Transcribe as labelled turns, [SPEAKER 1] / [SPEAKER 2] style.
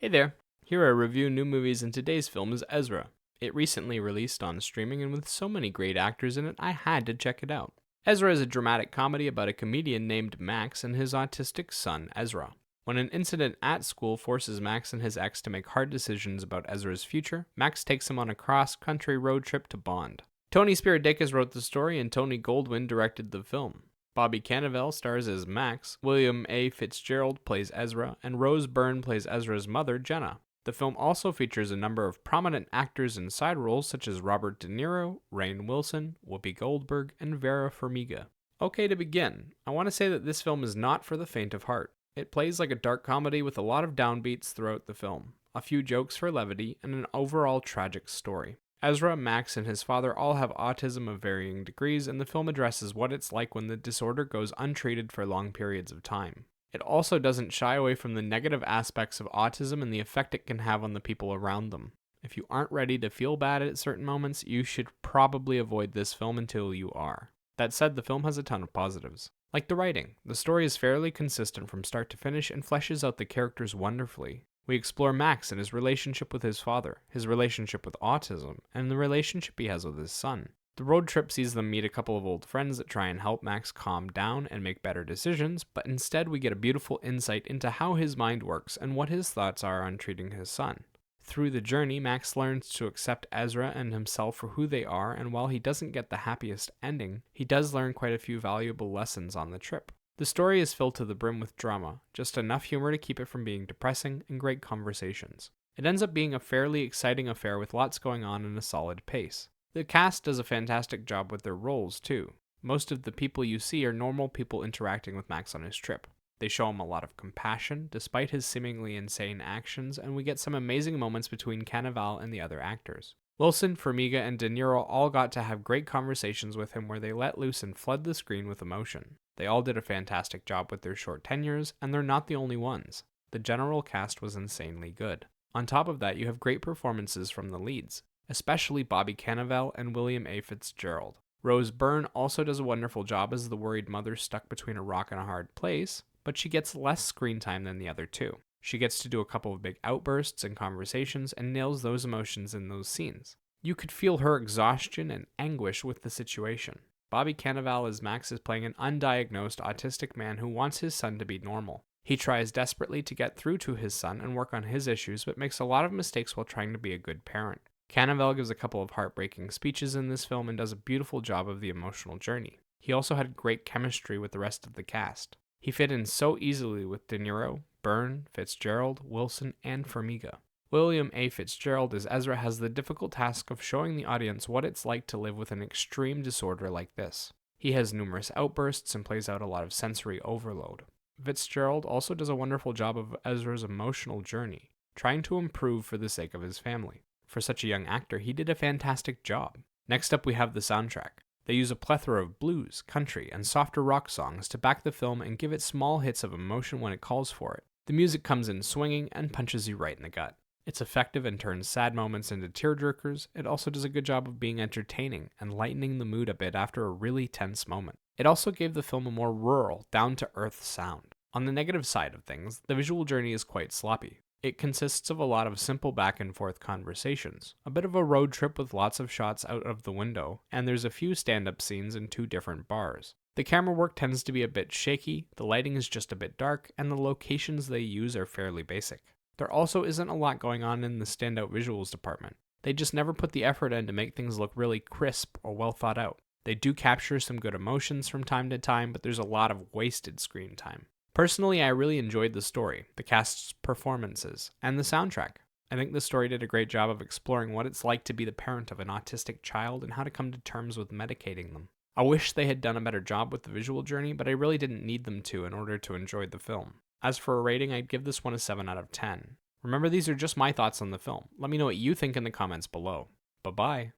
[SPEAKER 1] Hey there, here I review new movies and today's film is Ezra. It recently released on streaming and with so many great actors in it, I had to check it out. Ezra is a dramatic comedy about a comedian named Max and his autistic son, Ezra. When an incident at school forces Max and his ex to make hard decisions about Ezra's future, Max takes him on a cross-country road trip to bond. Tony Spiridakis wrote the story and Tony Goldwyn directed the film. Bobby Cannavale stars as Max, William A. Fitzgerald plays Ezra, and Rose Byrne plays Ezra's mother, Jenna. The film also features a number of prominent actors in side roles such as Robert De Niro, Rainn Wilson, Whoopi Goldberg, and Vera Farmiga. Okay, to begin, I want to say that this film is not for the faint of heart. It plays like a dark comedy with a lot of downbeats throughout the film, a few jokes for levity, and an overall tragic story. Ezra, Max, and his father all have autism of varying degrees, and the film addresses what it's like when the disorder goes untreated for long periods of time. It also doesn't shy away from the negative aspects of autism and the effect it can have on the people around them. If you aren't ready to feel bad at certain moments, you should probably avoid this film until you are. That said, the film has a ton of positives. Like the writing, the story is fairly consistent from start to finish and fleshes out the characters wonderfully. We explore Max and his relationship with his father, his relationship with autism, and the relationship he has with his son. The road trip sees them meet a couple of old friends that try and help Max calm down and make better decisions, but instead we get a beautiful insight into how his mind works and what his thoughts are on treating his son. Through the journey, Max learns to accept Ezra and himself for who they are, and while he doesn't get the happiest ending, he does learn quite a few valuable lessons on the trip. The story is filled to the brim with drama, just enough humor to keep it from being depressing, and great conversations. It ends up being a fairly exciting affair with lots going on and a solid pace. The cast does a fantastic job with their roles, too. Most of the people you see are normal people interacting with Max on his trip. They show him a lot of compassion, despite his seemingly insane actions, and we get some amazing moments between Cannavale and the other actors. Wilson, Farmiga, and De Niro all got to have great conversations with him where they let loose and flood the screen with emotion. They all did a fantastic job with their short tenures, and they're not the only ones. The general cast was insanely good. On top of that, you have great performances from the leads, especially Bobby Cannavale and William A. Fitzgerald. Rose Byrne also does a wonderful job as the worried mother stuck between a rock and a hard place, but she gets less screen time than the other two. She gets to do a couple of big outbursts and conversations and nails those emotions in those scenes. You could feel her exhaustion and anguish with the situation. Bobby Cannavale as Max is playing an undiagnosed autistic man who wants his son to be normal. He tries desperately to get through to his son and work on his issues, but makes a lot of mistakes while trying to be a good parent. Cannavale gives a couple of heartbreaking speeches in this film and does a beautiful job of the emotional journey. He also had great chemistry with the rest of the cast. He fit in so easily with De Niro, Byrne, Fitzgerald, Wilson, and Farmiga. William A. Fitzgerald as Ezra has the difficult task of showing the audience what it's like to live with an extreme disorder like this. He has numerous outbursts and plays out a lot of sensory overload. Fitzgerald also does a wonderful job of Ezra's emotional journey, trying to improve for the sake of his family. For such a young actor, he did a fantastic job. Next up, we have the soundtrack. They use a plethora of blues, country, and softer rock songs to back the film and give it small hits of emotion when it calls for it. The music comes in swinging and punches you right in the gut. It's effective and turns sad moments into tearjerkers. It also does a good job of being entertaining and lightening the mood a bit after a really tense moment. It also gave the film a more rural, down-to-earth sound. On the negative side of things, the visual journey is quite sloppy. It consists of a lot of simple back and forth conversations, a bit of a road trip with lots of shots out of the window, and there's a few stand-up scenes in 2 different bars. The camera work tends to be a bit shaky, the lighting is just a bit dark, and the locations they use are fairly basic. There also isn't a lot going on in the standout visuals department. They just never put the effort in to make things look really crisp or well thought out. They do capture some good emotions from time to time, but there's a lot of wasted screen time. Personally, I really enjoyed the story, the cast's performances, and the soundtrack. I think the story did a great job of exploring what it's like to be the parent of an autistic child and how to come to terms with medicating them. I wish they had done a better job with the visual journey, but I really didn't need them to in order to enjoy the film. As for a rating, I'd give this one a 7 out of 10. Remember, these are just my thoughts on the film. Let me know what you think in the comments below. Bye-bye.